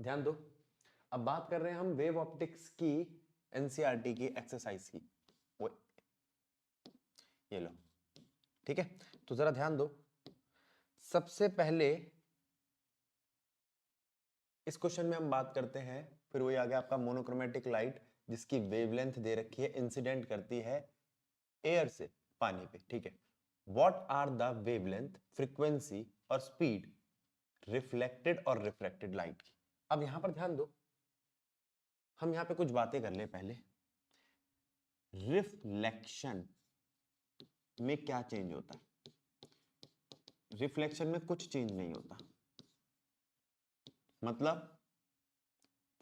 ध्यान दो। अब बात कर रहे हैं हम वेव ऑप्टिक्स की एनसीईआरटी की एक्सरसाइज की। वो ये लो, ठीक है। तो जरा ध्यान दो, सबसे पहले इस क्वेश्चन में हम बात करते हैं, फिर वही आ गया आपका मोनोक्रोमेटिक लाइट जिसकी वेवलेंथ दे रखी है, इंसिडेंट करती है एयर से पानी पे, ठीक है। What are the wavelength, frequency और स्पीड रिफ्लेक्टेड और रिफ्रैक्टेड लाइट की। अब यहां पर ध्यान दो, हम यहां पे कुछ बातें कर ले पहले। रिफ्लेक्शन में क्या चेंज होता है? रिफ्लेक्शन में कुछ चेंज नहीं होता, मतलब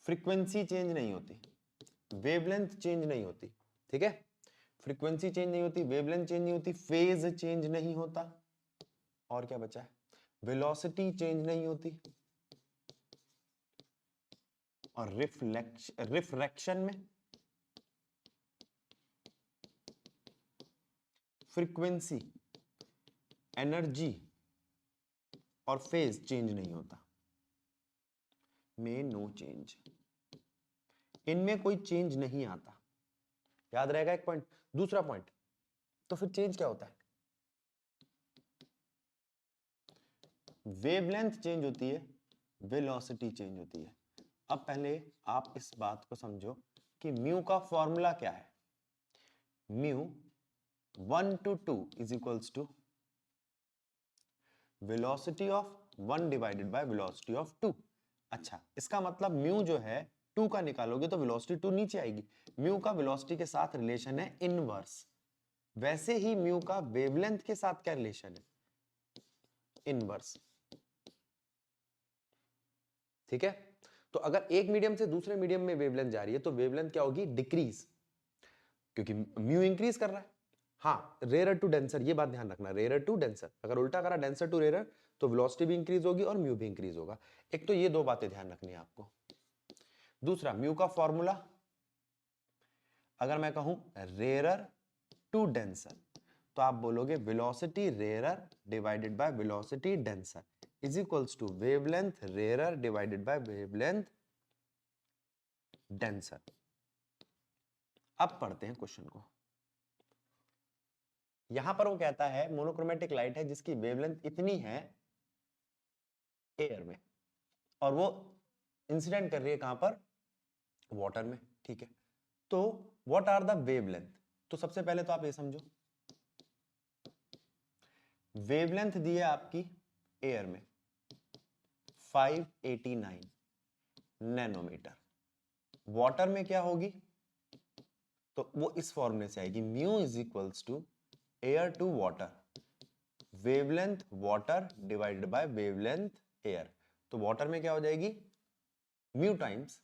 फ्रीक्वेंसी चेंज नहीं होती, वेवलेंथ चेंज नहीं होती, ठीक है। फ्रीक्वेंसी चेंज नहीं होती, वेवलेंथ चेंज नहीं होती, फेज चेंज नहीं होता, और क्या बचा है? वेलोसिटी चेंज नहीं होती, और रिफ्रैक्शन में फ्रीक्वेंसी, एनर्जी और फेज चेंज नहीं होता, में नो चेंज, इनमें कोई चेंज नहीं आता। याद रहेगा एक पॉइंट। दूसरा पॉइंट, तो फिर चेंज क्या होता है? वेवलेंथ चेंज होती है, वेलोसिटी चेंज होती है। अब पहले आप इस बात को समझो कि म्यू का फॉर्मूला क्या है। Mu 1 to 2 is equals to velocity of 1 divided by velocity of 2। अच्छा, इसका मतलब म्यू जो है 2 का निकालोगे तो वेलोसिटी 2 नीचे आएगी। म्यू का वेलोसिटी के साथ रिलेशन है इनवर्स, वैसे ही म्यू का वेवलेंथ के साथ क्या रिलेशन है? इनवर्स, ठीक है। तो अगर एक मीडियम से दूसरे मीडियम में वेवलेंथ जा रही है तो वेवलेंथ क्या होगी? डिक्रीज, क्योंकि म्यू इंक्रीज कर रहा है। हाँ, रेयर टू डेंसर, ये बात ध्यान रखना, रेयर टू डेंसर। अगर उल्टा करा डेंसर टू रेयर तो वेलोसिटी भी इंक्रीज होगी और म्यू भी इंक्रीज होगा। एक तो ये दो बातें ध्यान रखनी है आपको। दूसरा, म्यू का फॉर्मूला, अगर मैं कहूं रेयर टू डेंसर तो आप बोलोगे velocity rare divided by velocity denser is equals to wavelength rare divided by wavelength denser. अब पढ़ते हैं क्वेश्चन को। यहां पर वो कहता है मोनोक्रोमेटिक लाइट है जिसकी वेवलेंथ इतनी है एयर में, और वो इंसिडेंट कर रही है कहां पर? वाटर में, ठीक है। तो व्हाट आर द वेवलेंथ? तो सबसे पहले तो आप ये समझो, वेवलेंथ दी है आपकी एयर में 589 नैनोमीटर, वाटर में क्या होगी? तो वो इस फॉर्मूले से आएगी, mu is equals to air to water, wavelength water divided by wavelength air. तो वाटर में क्या हो जाएगी? Mu times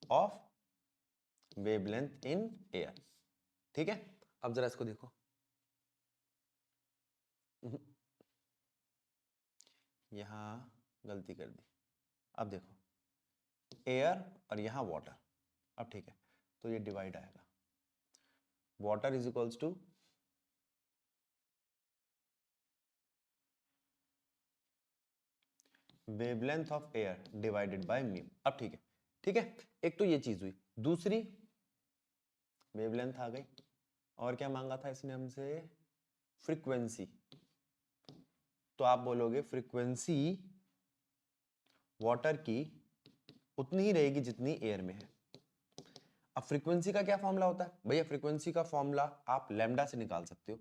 of wavelength in air, ठीक है। अब जरा इसको देखो, यहां गलती कर दी। अब देखो, एयर और यहां वाटर, अब ठीक है, तो ये डिवाइड आएगा, water is equals to wavelength of air divided by mu. अब ठीक है, ठीक है। एक तो ये चीज हुई, दूसरी वेवलेंथ आ गई, और क्या मांगा था इसने हमसे? फ्रीक्वेंसी। तो आप बोलोगे फ्रीक्वेंसी वाटर की उतनी ही रहेगी जितनी एयर में है। अब फ्रीक्वेंसी का क्या फॉर्मूला होता है भैया? फ्रीक्वेंसी का फॉर्मूला आप लैम्डा से निकाल सकते हो।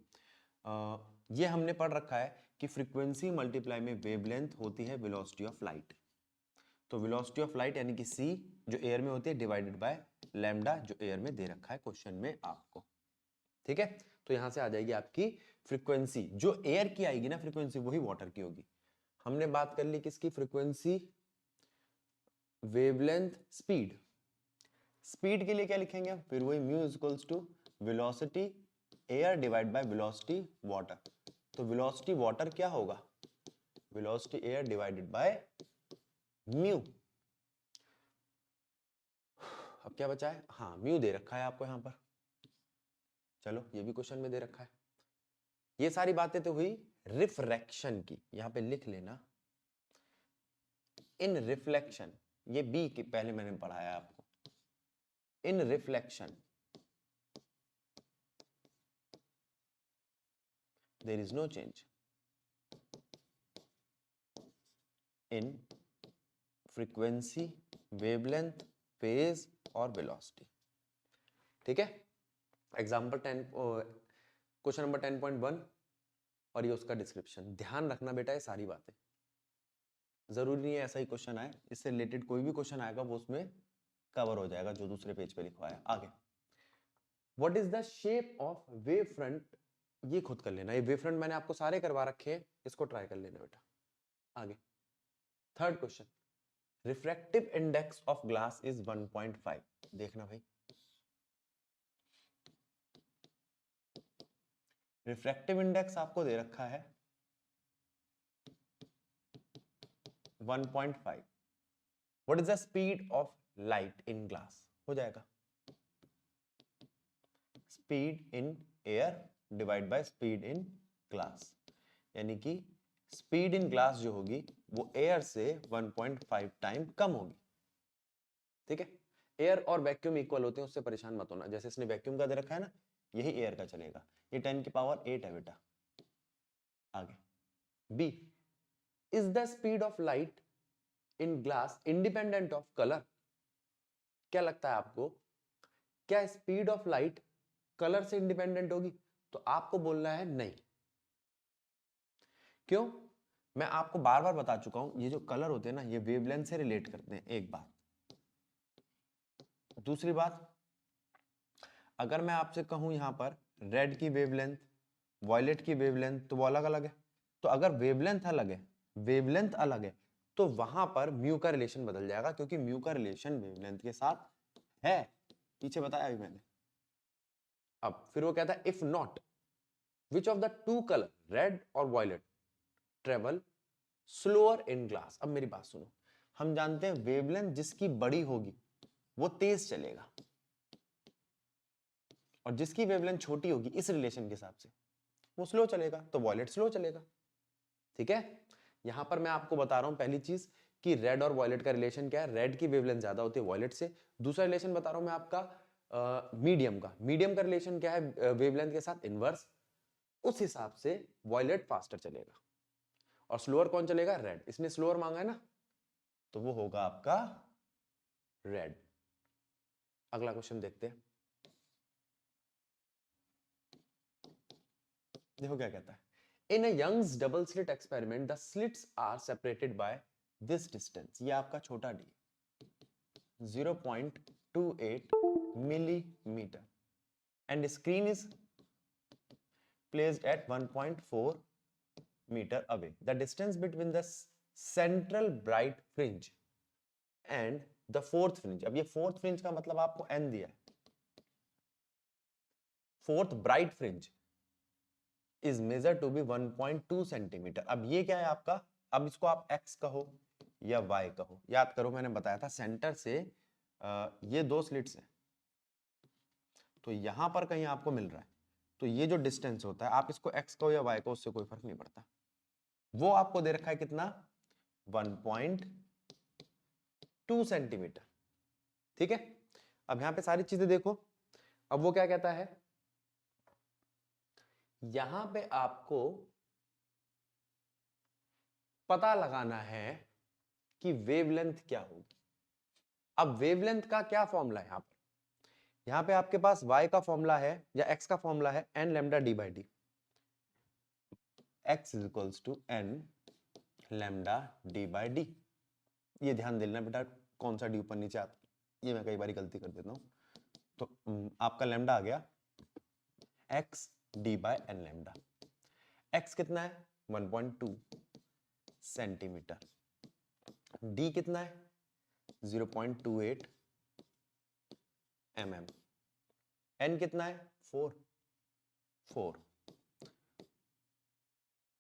ये हमने पढ़ रखा है कि फ्रीक्वेंसी मल्टीप्लाई में वेवलेंथ होती है वेलोसिटी ऑफ लाइट। तो वेलोसिटी ऑफ लाइट यानी कि c जो एयर में होती है डिवाइडेड बाय लैम्डा जो एयर में दे रखा है क्वेश्चन में आपको, ठीक है। तो यहां से आ जाएगी आपकी फ्रीक्वेंसी, जो एयर की आएगी ना फ्रीक्वेंसी वही वाटर की होगी। हमने बात कर ली किसकी? Frequency, wavelength, speed. स्पीड के लिए क्या लिखेंगे? फिर वही mu is equals to velocity air divide by velocity water. तो वेलोसिटी वाटर क्या होगा? Velocity air divided by mu. अब क्या बचा है? हाँ, म्यू दे रखा है आपको यहां पर, चलो ये भी क्वेश्चन में दे रखा है। ये सारी बातें तो हुई रिफ्रैक्शन की, यहां पे लिख लेना इन रिफ्लेक्शन, ये बी के पहले मैंने पढ़ाया आपको। In reflection there is no change in frequency, wavelength, phase और वेलोसिटी। ठीक है, एग्जाम्पल 10, क्वेश्चन नंबर 10.1 और ये उसका डिस्क्रिप्शन। ध्यान रखना बेटा ये सारी बातें, जरूरी नहीं है ऐसा ही क्वेश्चन आए, इससे रिलेटेड कोई भी क्वेश्चन आएगा वो उसमें कवर हो जाएगा जो दूसरे पेज पे लिखा है। आगे, what is the shape of wave front, ये खुद कर लेना, ये वेव फ्रंट मैंने आपको सारे करवा रखे हैं, इसको ट्राई कर लेना बेटा। आगे, third question, refractive index of glass is 1.5। देखना भाई, रिफ्रैक्टिव इंडेक्स आपको दे रखा है 1.5। What is the speed of light in glass, हो जाएगा speed in air divide by speed in glass, यानी कि स्पीड इन ग्लास जो होगी वो एयर से 1.5 टाइम कम होगी। ठीक है, एयर और वैक्यूम इक्वल होते हैं, उससे परेशान मत होना। जैसे इसने वैक्यूम का दे रखा है ना, यही एयर का चलेगा। ये 10 की पावर 8 है बेटा। आगे, B, is the speed of light in glass independent of colour. क्या लगता है आपको, क्या स्पीड ऑफ लाइट कलर से इंडिपेंडेंट होगी? तो आपको बोलना है नहीं। क्यों? मैं आपको बार बार बता चुका हूं, ये जो कलर होते हैं ना, ये वेवलेंथ से रिलेट करते हैं, एक बात। दूसरी बात, अगर मैं आपसे कहूं यहां पर रेड की वेवलेंथ, वॉयलेट की वेवलेंथ, तो वो अलग अलग है। तो अगर वेवलेंथ अलग है, वेवलेंथ अलग है, तो वहां पर म्यू का रिलेशन बदल जाएगा, क्योंकि म्यू का रिलेशन वेवलेंथ के साथ है, पीछे बताया अभी मैंने। अब फिर वो कहता है if not, which of the two colour red और violet travel slower in glass. अब मेरी बात सुनो, हम जानते हैं वेवलेंथ जिसकी बड़ी होगी वो तेज चलेगा, और जिसकी वेवलेंथ छोटी होगी इस रिलेशन के हिसाब से वो स्लो चलेगा, तो वॉयलेट स्लो चलेगा। ठीक है, यहां पर मैं आपको बता रहा हूं पहली चीज कि रेड और वॉयलेट का रिलेशन क्या है, रेड की वेवलेंथ ज्यादा होती है वॉयलेट से। दूसरा रिलेशन बता रहा हूं मैं आपका मीडियम का, मीडियम का रिलेशन क्या है वेवलेंथ के साथ, इनवर्स। उस हिसाब से वॉयलेट फास्टर चलेगा, और स्लोअर कौन चलेगा, रेड। इसने स्लोअर मांगा है ना, तो वो होगा आपका रेड। अगला क्वेश्चन देखते हैं, देखो क्या कहता है। In a Young's double slit experiment the slits are separated by this distance, ये आपका छोटा d 0.28 millimeter and screen is placed at 1.4 meter away. The distance between the central bright fringe and the fourth fringe, अब ये fourth fringe का मतलब आपको n दिया है, fourth bright fringe is measured to be 1.2 centimetre. अब ये क्या है आपका, अब इसको आप x कहो या y कहो, याद करो मैंने बताया था सेंटर से ये दो स्लिट्स हैं, तो यहां पर कहीं आपको मिल रहा है, तो ये जो डिस्टेंस होता है आप इसको x कहो या y कहो, उससे कोई फर्क नहीं पड़ता। वो आपको दे रखा है कितना, 1.2 सेंटीमीटर। ठीक है, अब यहां पे सारी चीजें देखो। अब वो क्या कहता है, यहां पे आपको पता लगाना है कि वेवलेंथ क्या होगी। अब वेवलेंथ का क्या फॉर्मूला है यहां पे आपके पास y का फॉर्मूला है या x का फॉर्मूला है n lambda d by D, x is equals to n lambda d by D. ये ध्यान देना बेटा कौन सा डी ऊपर नीचे आता, ये मैं कई बार गलती कर देता हूं। तो आपका लैम्डा आ गया x d by n lambda, x कितना है 1.2 सेंटीमीटर, d कितना है 0.28 mm, n कितना है 4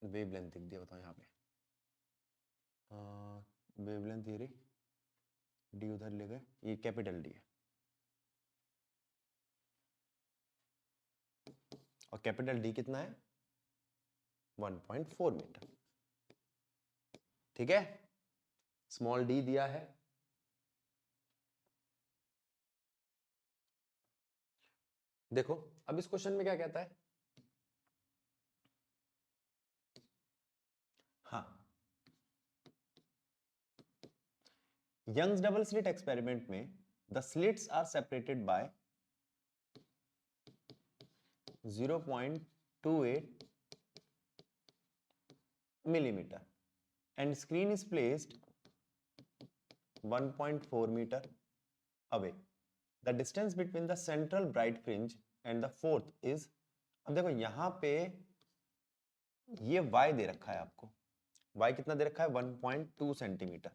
वेवलेंथ दिख दिया, बताओ यहाँ पे वेवलेंथ ये रही, डी उधर ले गए, ये कैपिटल डी है, और कैपिटल डी कितना है 1.4 मीटर। ठीक है, स्मॉल डी दिया है। देखो अब इस क्वेश्चन में क्या कहता है, हाँ, यंग्स डबल स्लिट एक्सपेरिमेंट में the slits are separated by 0.28 millimeter and screen is placed 1.4 meter away. The distance between the central bright fringe and the fourth is, अब देखो यहां पे ये y दे रखा है आपको, y कितना दे रखा है 1.2 सेंटीमीटर।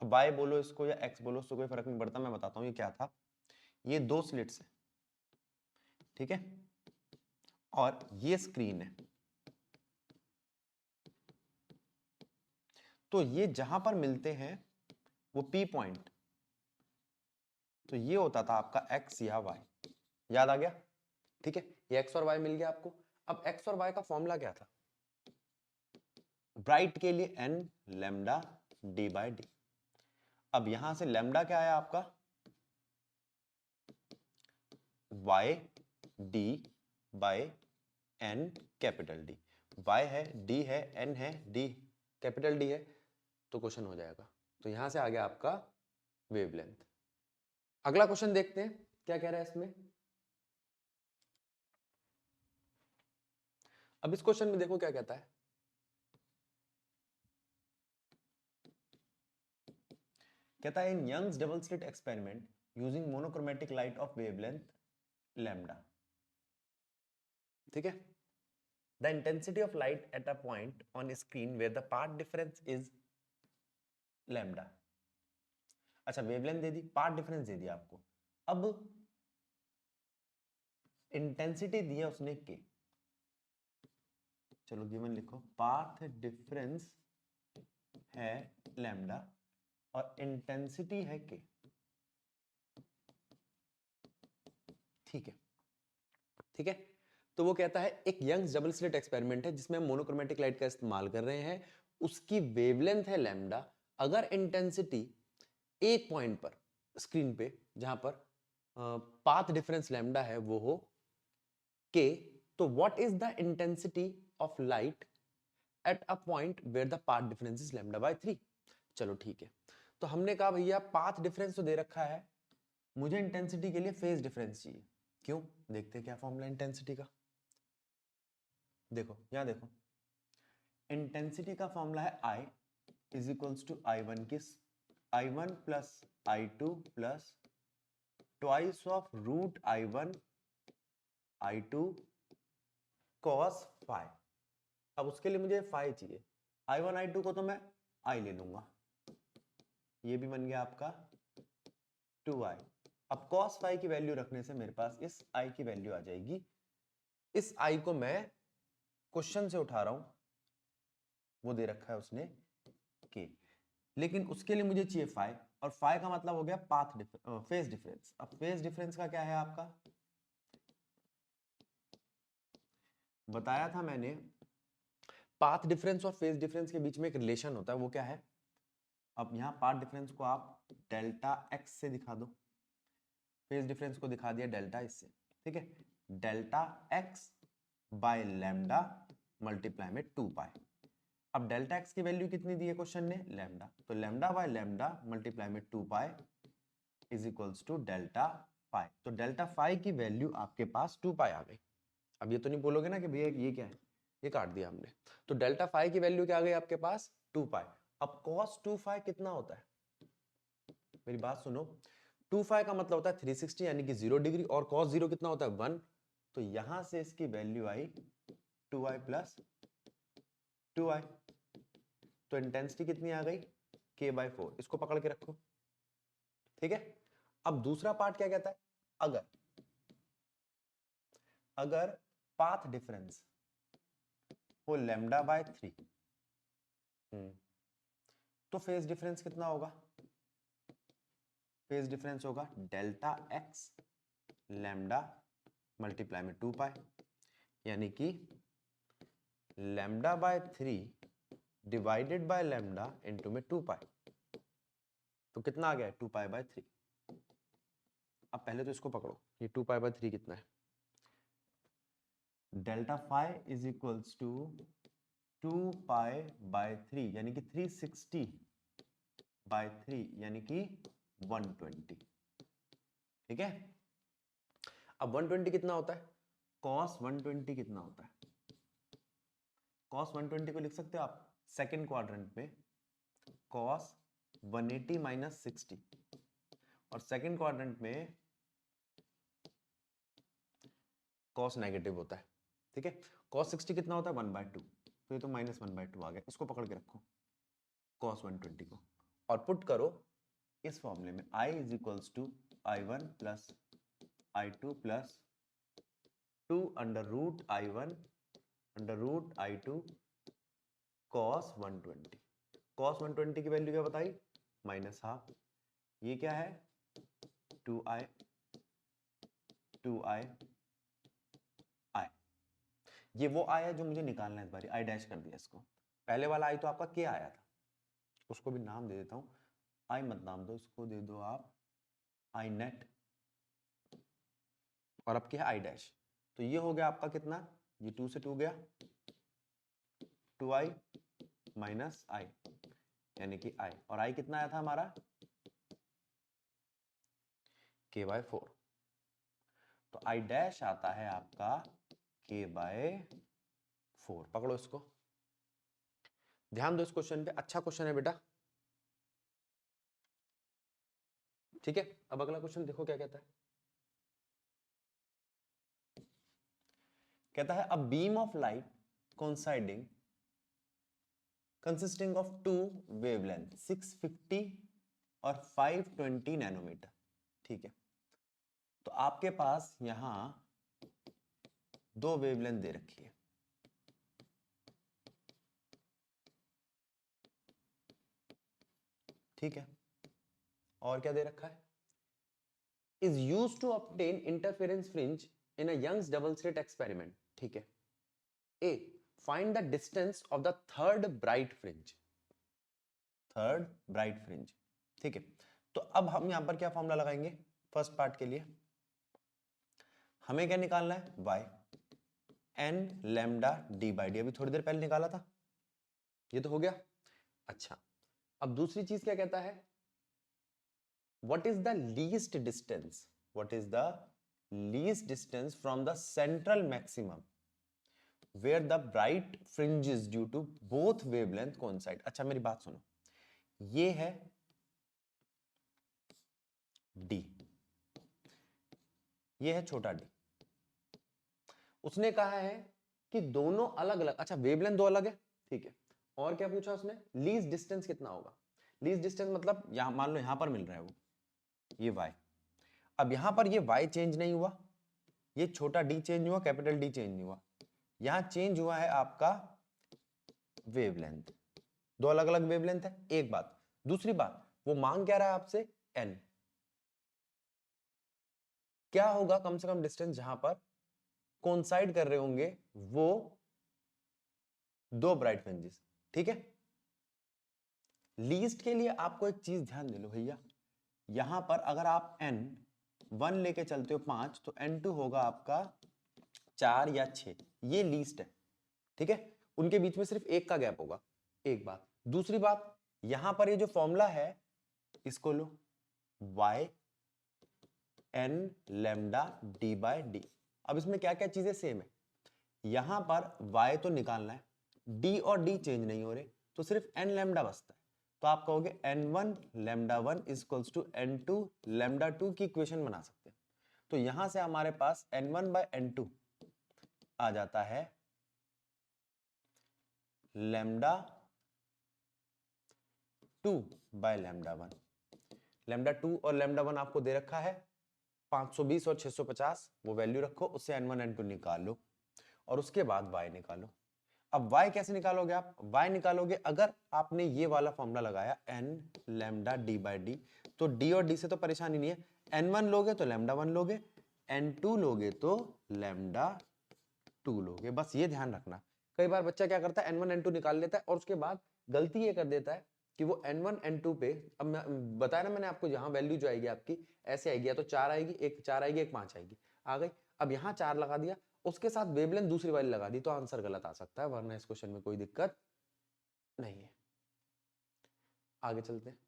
अब y बोलो इसको या x बोलो, उससे कोई फर्क नहीं पड़ता, मैं बताता हूं ये क्या था। ये दो स्लिट्स है, ठीक है, और ये स्क्रीन है। तो ये जहां पर मिलते हैं वो P पॉइंट, तो ये होता था आपका x या y। याद आ गया? ठीक है, ये x और y मिल गया आपको। अब x और y का फॉर्मूला क्या था? ब्राइट के लिए n lambda d by D. अब यहां से लैम्डा क्या आया आपका? y d by n capital D। y है, d है, n है, d कैपिटल D है, तो क्वेश्चन हो जाएगा। तो यहां से आ गया आपका वेवलेंथ। अगला क्वेश्चन देखते हैं क्या कह रहा है इसमें। अब इस क्वेश्चन में देखो क्या कहता है, कहता है in Young's double slit experiment using monochromatic light of wavelength lambda. ठीक है, the intensity of light at a point on screen where the path difference is lambda. अच्छा, वेवलेंथ दे दी, पाथ डिफरेंस दे दिया आपको। अब इंटेंसिटी दिया उसने के, चलो गिवन लिखो, पाथ डिफरेंस है लैम्डा और इंटेंसिटी है के। ठीक है, ठीक है, तो वो कहता है एक यंग्स डबल स्लिट एक्सपेरिमेंट है जिसमें हम मोनोक्रोमेटिक लाइट का इस्तेमाल कर रहे हैं, उसकी वेवलेंथ है लैम्डा। अगर इंटेंसिटी एक पॉइंट पर स्क्रीन पे जहां पर पाथ डिफरेंस लैम्डा है वो हो के, तो what is the intensity of light at a point where the path difference is lambda by 3। चलो ठीक है, तो हमने कहा भैया पाथ डिफरेंस तो दे रखा है, मुझे इंटेंसिटी के लिए फेज डिफरेंस चाहिए। क्यों? देखते हैं क्या फॉर्मूला इंटेंसिटी का। देखो यहां देखो, इंटेंसिटी का फॉर्मूला है I is equals to I1 किस, I1 plus I2 plus twice of root I1 I2 cos phi. अब उसके लिए मुझे फाइ चाहिए, I1 I2 को तो मैं I ले लूंगा, ये भी बन गया आपका 2I। अब cos फाइ की वैल्यू रखने से मेरे पास इस I की वैल्यू आ जाएगी। इस I को मैं क्वेश्चन से उठा रहा हूं, वो दे रखा है उसने के, लेकिन उसके लिए मुझे चाहिए फाइ, और फाइ का मतलब हो गया पाथ फेज डिफरेंस। अब फेज डिफरेंस का क्या है आपका, बताया था मैंने, पाथ डिफरेंस और फेज डिफरेंस के बीच में एक रिलेशन होता है, वो क्या है। अब यहां पाथ डिफरेंस को आप डेल्टा एक्स से दिखा दो, फेज डिफरेंस को दिखा दिया डेल्टा इससे। ठीक है, delta x by lambda multiply में 2 पाई। अब डेल्टा एक्स की वैल्यू कितनी दी है क्वेश्चन ने, लैम्डा, तो लैम्डा बाय लैम्डा मल्टीप्लाई में 2 pi is equals to delta pi. तो डेल्टा पाई की वैल्यू आपके पास 2 पाई आ गई। अब ये तो नहीं बोलोगे ना कि भैया ये क्या है, ये काट दिया हमने। तो डेल्टा पाई की वैल्यू क्या आ गई आपके पास, 2 पाई। अब cos 2 पाई कितना होता है, मेरी बात सुनो, 2 पाई का मतलब होता है 360 यानी कि 0 डिग्री, और cos 0 कितना होता है 1। तो यहां से इसकी वैल्यू आई 2i प्लस 2i। तो इंटेंसिटी कितनी आ गई, k/4। इसको पकड़ के रखो, ठीक है। अब दूसरा पार्ट क्या कहता है, अगर पाथ डिफरेंस हो लैम्डा बाय 3, तो फेज डिफरेंस कितना होगा, फेज डिफरेंस होगा डेल्टा एक्स लैम्डा मल्टीप्लाई में 2 पाई, यानी कि lambda by 3 divided by lambda into में 2 पाई, तो कितना आ गया 2 पाई बाय 3। अब पहले तो इसको पकड़ो, ये 2 पाई बाय 3 कितना है, delta phi is equals to 2 pi by 3 यानी कि 360 बाय 3 यानी कि 120। ठीक है, अब 120 कितना होता है, cos 120 कितना होता है, cos 120 को लिख सकते हो आप सेकेंड क्वाड्रेंट में cos 180 माइनस 60, और सेकेंड क्वाड्रेंट में cos नेगेटिव होता है। ठीक है, cos 60 कितना होता है 1/2, तो ये तो -1/2 आ गया, इसको पकड़ के रखो cos 120 को, और पुट करो इस फॉर्मूले में I is equals to I1 plus I2 plus 2 under root I1 under root I2 cos 120। cos 120 की वैल्यू क्या बताई, -12। ये क्या है 2i I, ये वो आया जो मुझे निकालना है, इस बारी I डैश कर दिया इसको। पहले वाला I तो आपका क्या आया था, उसको भी नाम दे देता हूं, I मत नाम दो, इसको दे दो आप I नेट, और अब क्या है I डैश। तो ये हो गया आपका कितना, ये 2 से 2 गया, 2i माइनस I यानी कि I, और I कितना आया था हमारा k/4, तो I डैश आता है आपका k/4। पकड़ो इसको, ध्यान दो इस क्वेश्चन पे, अच्छा क्वेश्चन है बेटा। ठीक है, अब अगला क्वेश्चन देखो क्या कहता है, कहता है a beam of light coinciding consisting of two wavelength 650 और 520 नैनोमीटर। ठीक है, तो आपके पास यहां दो वेवलेंथ दे रखी है, ठीक है, और क्या दे रखा है, is used to obtain interference fringe in a Young's double slit experiment। ठीक है, A find the distance of the third bright fringe, third bright fringe. ठीक है, तो अब हम यहां पर क्या फॉर्मूला लगाएंगे फर्स्ट पार्ट के लिए, हमें क्या निकालना है y n lambda d by D, अभी थोड़ी देर पहले निकाला था, ये तो हो गया। अच्छा, अब दूसरी चीज क्या कहता है, what is the least distance, what is the least distance from the central maximum where the bright fringes due to both wavelength coincide। अच्छा मेरी बात सुनो, ये है d, ये है छोटा d, उसने कहा है कि दोनों अलग अलग, अच्छा वेवलेंथ दो अलग है, ठीक है, और क्या पूछा उसने, लीस्ट डिस्टेंस कितना होगा, लीस्ट डिस्टेंस मतलब यहां मान लो यहां पर मिल रहा है वो ये y, अब यहां पर ये y चेंज नहीं हुआ, ये छोटा d चेंज हुआ, कैपिटल D चेंज नहीं हुआ, यहां चेंज हुआ है आपका वेवलेंथ, दो अलग अलग वेवलेंथ है, एक बात। दूसरी बात, वो मांग क्या रहा है आपसे n, क्या होगा कम से कम डिस्टेंस जहां पर कोइंसाइड कर रहे होंगे वो दो ब्राइट फ्रिंजेस। ठीक है, लीस्ट के लिए आपको एक चीज ध्यान दे लो भैया, यहां पर अगर आप n1 लेके चलते हो 5, तो n2 होगा आपका 4 या 6, ये लीस्ट है। ठीक है, उनके बीच में सिर्फ एक का गैप होगा, एक बात। दूसरी बात, यहां पर ये जो फॉर्मूला है इसको लो y n lambda d by D, अब इसमें क्या क्या चीजें सेम है, यहां पर y तो निकालना है, d और d चेंज नहीं हो रहे, तो सिर्फ n लैम्डा बचता है, तो आप कहोगे n1 lambda 1 is equals to n2 lambda 2 की इक्वेशन बना सकते हैं। तो यहां से हमारे पास n1 बाय n2 आ जाता है लैम्डा 2 बाय लैम्डा 1, लैम्डा 2 और लैम्डा 1 आपको दे रखा है 520 और 650, वो वैल्यू रखो, उससे n1 n2 निकाल लो, और उसके बाद y निकालो। अब y कैसे निकालोगे आप, y निकालोगे अगर आपने ये वाला फॉर्मूला लगाया n lambda d by D, तो d और d से तो परेशानी नहीं है, n1 लोगे तो लैम्डा 1 लोगे, n2 लोगे तो लैम्डा 2 लोगे, बस ये ध्यान रखना कई बार बच्चा क्या करता है n1 n2 निकाल लेता है और उसके बाद गलती ये कर देता है कि वो n1 n2 पे, अब मैं बताया ना मैंने आपको, यहाँ वैल्यू जो आएगी आपकी ऐसे आएगी, या तो 4 आएगी, एक 4 आएगी, एक 5 आएगी, आ गई। अब यहाँ 4 लगा दिया, उसके साथ वेवलेंथ दूसरी वाली लगा दी, तो आंसर गलत आ सकता है, वरना इस क्वेश्चन में कोई दिक्कत नहीं है। आगे चलते हैं,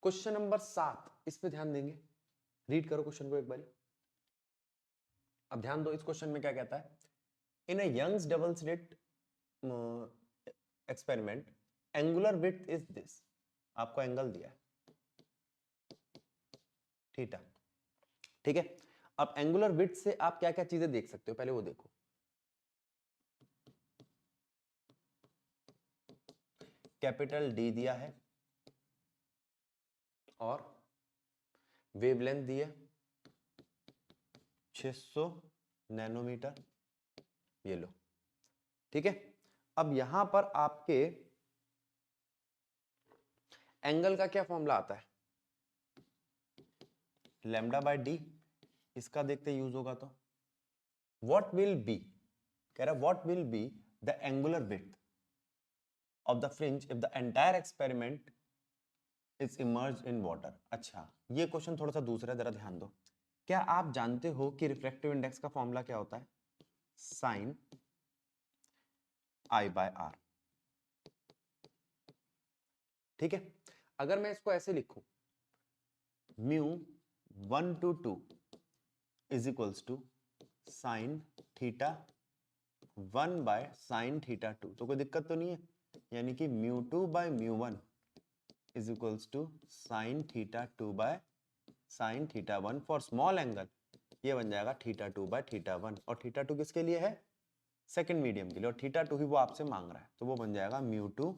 क्वेश्चन नंबर 7, इस पे ध्यान देंगे। रीड करो क्वेश्चन को एक बारी। अब ध्यान दो, इस क्वेश्चन में क्या कहता है, in a Young's double slit experiment angular width is this, आपको एंगल दिया है थीटा, ठीक है। अब एंगुलर विड्थ से आप क्या क्या चीजें देख सकते हो, पहले वो देखो। कैपिटल डी दिया है और वेवलेंथ दी है 600 नैनोमीटर, ये लो, ठीक है। अब यहां पर आपके एंगल का क्या फॉर्मूला आता है, लैम्डा बाय डी, इसका देखते यूज होगा तो व्हाट विल बी, कह रहा what will be the angular width of the fringe if the entire experiment is emerged in water. अच्छा, ये क्वेश्चन थोड़ा सा दूसरा है, जरा ध्यान दो। क्या आप जानते हो कि रिफ्रैक्टिव इंडेक्स का फॉर्मूला क्या होता है, साइन आई बाय आर, ठीक है। अगर मैं इसको ऐसे लिखूं, mu 1 to 2 is equals to sine theta 1 by sine theta 2, तो कोई दिक्कत तो नहीं है, यानी कि mu 2 by mu 1 is equals to sine theta 2 by sine theta 1 for small angle, ये बन जाएगा थीटा 2 बाय थीटा 1, और थीटा 2 किसके लिए है, सेकंड मीडियम के लिए, और थीटा 2 ही वो आपसे मांग रहा है, तो वो बन जाएगा म्यू 2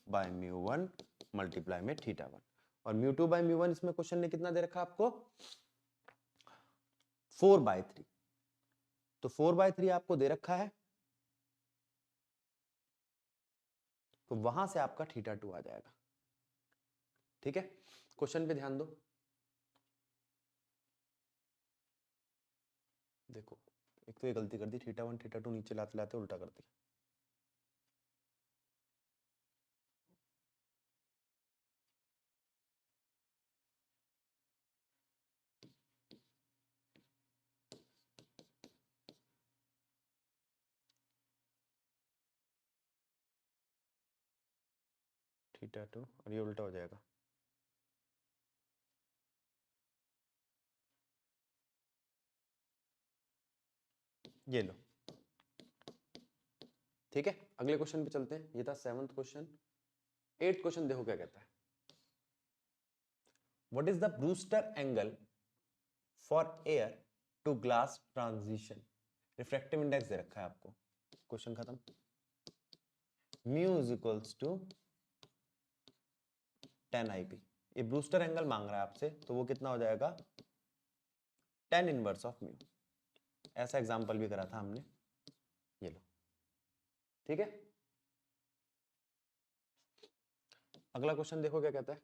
बाय म्यू 1 मल्टीप्लाई में थीटा 1, और म्यू 2 बाय म्यू 1 इसमें क्वेश्चन ने कितना दे रखा है आपको, 4/3, तो 4/3 आपको दे रखा है, तो वहां से आपका थीटा 2 आ जाएगा, ठीक है। क्वेश्चन पे ध्यान दो, देखो एक तो ये गलती कर दी, थीटा 1 थीटा 2 नीचे लाते लाते उल्टा कर दिया, थीटा 2 और ये उल्टा हो जाएगा, ये लो, ठीक है। अगले क्वेश्चन पे चलते हैं, ये था 7th क्वेश्चन। 8th क्वेश्चन देखो क्या कहता है, what is the Brewster angle for air to glass transition, refractive index दे रखा है आपको, क्वेश्चन खत्म, mu is equals to 10 IP, ये ब्रूस्टर एंगल मांग रहा है आपसे, तो वो कितना हो जाएगा 10 इनवर्स ऑफ म्यू, ऐसा एग्जांपल भी करा था हमने, ये लो, ठीक है। अगला क्वेश्चन देखो क्या कहता है,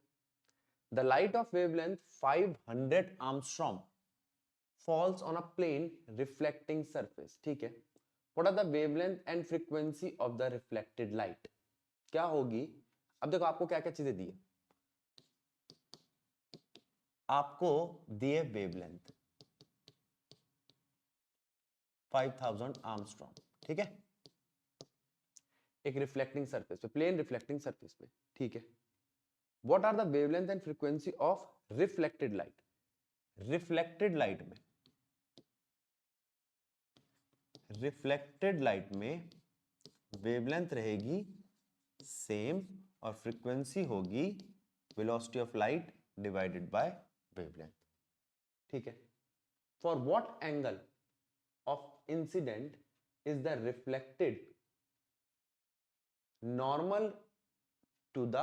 the light of wavelength 500 Armstrong falls on a plane reflecting surface, ठीक है। what are the wavelength and frequency of the reflected light, क्या होगी। अब देखो आपको क्या क्या चीजें दी है, आपको दिए वेवलेंथ 5000 आर्मस्ट्रॉन्ग, ठीक है, एक रिफ्लेक्टिंग सरफेस पे, प्लेन रिफ्लेक्टिंग सरफेस पे, ठीक है। what are the wavelength and frequency of reflected light, reflected light में, रिफ्लेक्टेड लाइट में वेवलेंथ रहेगी सेम और फ्रीक्वेंसी होगी velocity of light divided by wavelength, ठीक है। For what angle of incident is the reflected normal to the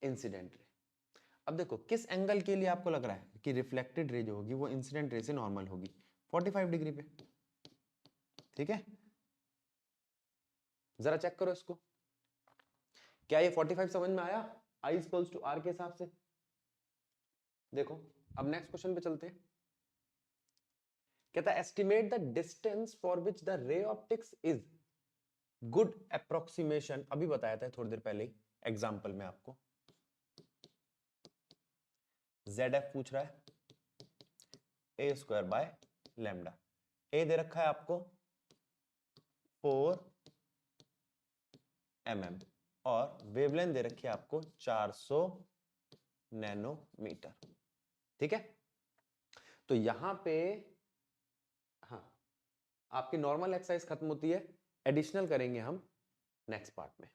incident ray, अब देखो किस एंगल के लिए आपको लग रहा है कि रिफ्लेक्टेड रे जो होगी वो इंसिडेंट रे से नॉर्मल होगी, 45 डिग्री पे, ठीक है। जरा चेक करो इसको, क्या ये 45 समझ में आया, I इक्वल्स टू R के हिसाब से। देखो अब नेक्स्ट क्वेश्चन पे चलते हैं, कहता है estimate the distance for which the ray optics is good approximation. अभी बताया था थोड़ी देर पहले ही एग्जाम्पल में आपको। ZF पूछ रहा है a square by lambda. a दे रखा है आपको 4 mm और वेवलेंथ दे रखी है आपको 400 नैनोमीटर। ठीक है, तो यहां पे हाँ आपकी नॉर्मल एक्सरसाइज खत्म होती है, एडिशनल करेंगे हम नेक्स्ट पार्ट में।